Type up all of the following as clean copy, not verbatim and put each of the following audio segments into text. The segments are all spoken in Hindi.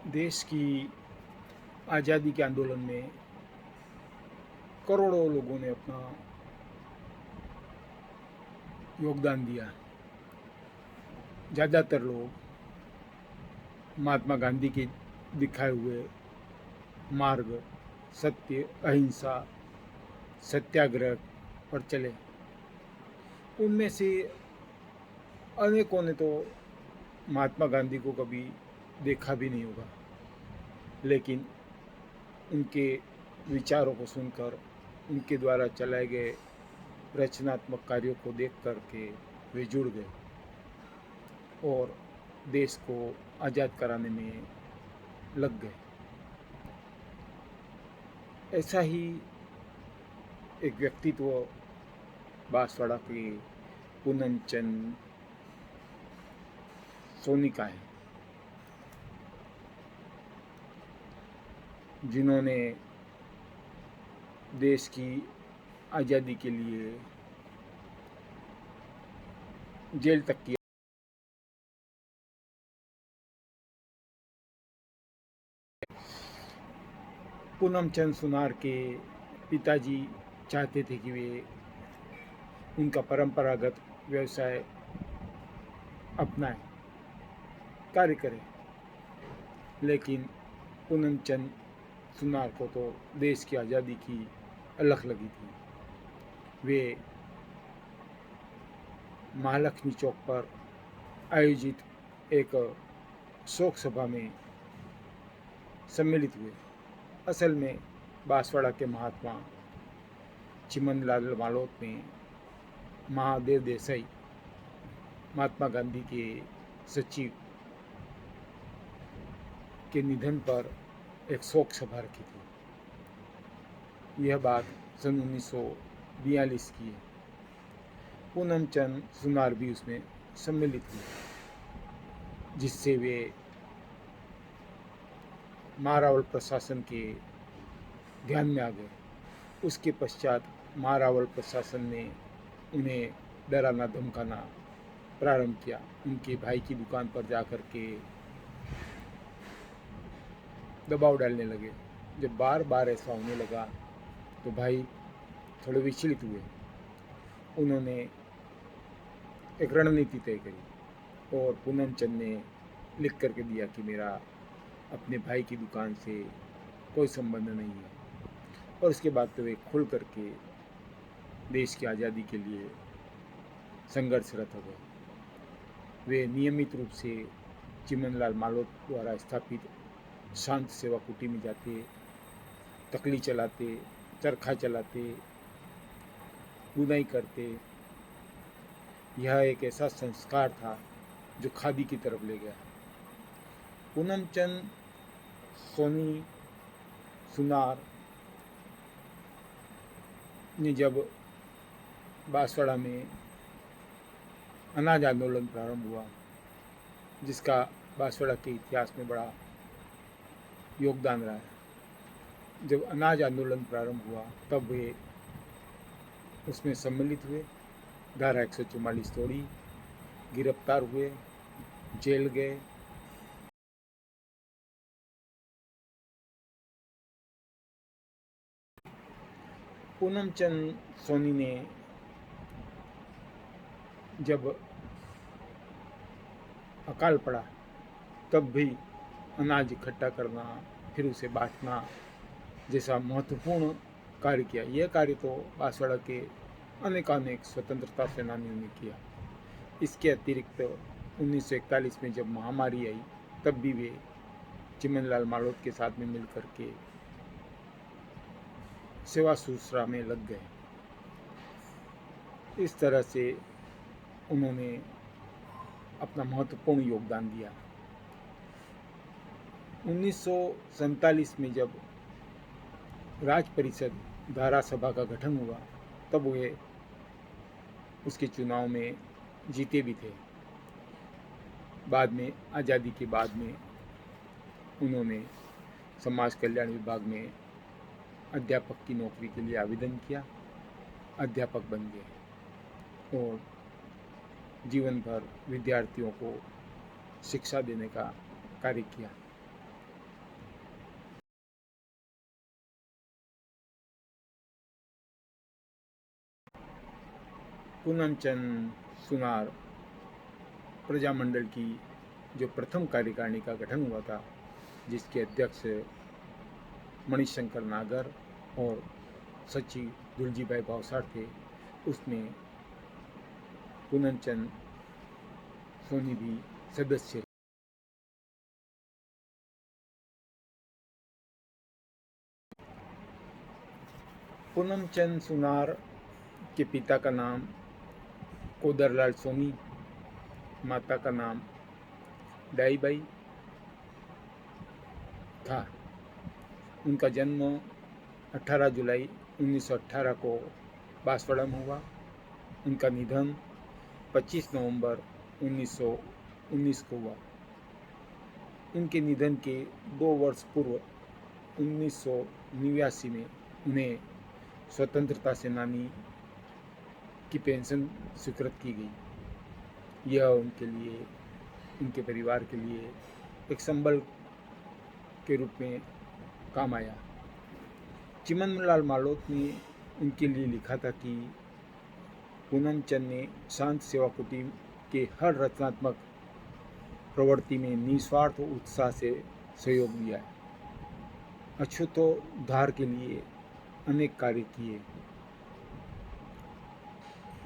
देश की आज़ादी के आंदोलन में करोड़ों लोगों ने अपना योगदान दिया। ज़्यादातर लोग महात्मा गांधी के दिखाए हुए मार्ग, सत्य, अहिंसा, सत्याग्रह पर चले। उनमें से अनेकों ने तो महात्मा गांधी को कभी देखा भी नहीं होगा, लेकिन उनके विचारों को सुनकर, उनके द्वारा चलाए गए रचनात्मक कार्यों को देख कर के वे जुड़ गए और देश को आज़ाद कराने में लग गए। ऐसा ही एक व्यक्तित्व बांसवाड़ा के पूनम चंद सोनी का है, जिन्होंने देश की आज़ादी के लिए जेल तक किया। पूनम चंद सुनार के पिताजी चाहते थे कि वे उनका परंपरागत व्यवसाय अपनाएं, कार्य करें, लेकिन पूनम चंद सुनार को तो देश की आज़ादी की अलख लगी थी। वे महालक्ष्मी चौक पर आयोजित एक शोक सभा में सम्मिलित हुए। असल में बांसवाड़ा के महात्मा चिमनलाल मालोत ने महादेव देसाई, महात्मा गांधी के सचिव, के निधन पर एक शोक सभा रखी थी। यह बात सन 1942 की है। पूनम चंद सुनार भी उसमें सम्मिलित हुए, जिससे वे महारावल प्रशासन के ध्यान में आ गए। उसके पश्चात महारावल प्रशासन ने उन्हें डराना धमकाना प्रारंभ किया। उनके भाई की दुकान पर जाकर के दबाव डालने लगे। जब बार बार ऐसा होने लगा तो भाई थोड़े विचलित हुए। उन्होंने एक रणनीति तय करी और पूनम चंद ने लिख करके दिया कि मेरा अपने भाई की दुकान से कोई संबंध नहीं है। और उसके बाद तो वे खुल करके देश की आज़ादी के लिए संघर्षरत हो गए। वे नियमित रूप से चिमनलाल मालोत द्वारा स्थापित शांत सेवा कुटी में जाते, तकली चलाते, चरखा चलाते, बुनाई करते। यह एक ऐसा संस्कार था जो खादी की तरफ ले गया। पूनम चंद सोनी सुनार ने जब बांसवाड़ा में अनाज आंदोलन प्रारंभ हुआ, जिसका बांसवाड़ा के इतिहास में बड़ा योगदान रहा है, जब अनाज आंदोलन प्रारंभ हुआ तब वे उसमें सम्मिलित हुए। धारा 144 तोड़ी, गिरफ्तार हुए, जेल गए। पूनम चंद सोनी ने जब अकाल पड़ा तब भी अनाज इकट्ठा करना, फिर उसे बांटना जैसा महत्वपूर्ण कार्य किया। यह कार्य तो बांसवाड़ा के अनेकानेक स्वतंत्रता सेनानियों ने किया। इसके अतिरिक्त 1941 में जब महामारी आई तब भी वे चिमनलाल मालोत के साथ में मिलकर के सेवा शुश्रूषा में लग गए। इस तरह से उन्होंने अपना महत्वपूर्ण योगदान दिया। 1947 में जब राज परिषद धारा सभा का गठन हुआ तब वे उसके चुनाव में जीते भी थे। बाद में आज़ादी के बाद में उन्होंने समाज कल्याण विभाग में अध्यापक की नौकरी के लिए आवेदन किया, अध्यापक बन गए और जीवन भर विद्यार्थियों को शिक्षा देने का कार्य किया। पूनमचंद सुनार प्रजामंडल की जो प्रथम कार्यकारिणी का गठन हुआ था, जिसके अध्यक्ष मणिशंकर नागर और सचिव दुलजीभाई भावसार थे, उसमें पूनमचंद सोनी भी सदस्य। पूनमचंद सुनार के पिता का नाम कोदरलाल सोनी, माता का नाम डाईबाई था। उनका जन्म 18 जुलाई 1918 को बांसवाड़ा में हुआ। उनका निधन 25 नवंबर 1919 को हुआ। उनके निधन के 2 वर्ष पूर्व 1989 में उन्हें स्वतंत्रता सेनानी की पेंशन स्वीकृत की गई। यह उनके लिए, उनके परिवार के लिए एक संबल के रूप में काम आया। चिमनलाल मालोत ने उनके लिए लिखा था कि पूनमचंद ने शांत सेवा कुटीर के हर रचनात्मक प्रवृत्ति में निस्वार्थ उत्साह से सहयोग दिया है। अछूतोद्धार के लिए अनेक कार्य किए।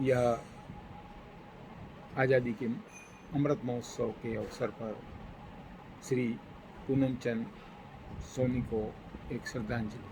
यह आज़ादी के अमृत महोत्सव के अवसर पर श्री पूनमचंद सोनी को एक श्रद्धांजलि।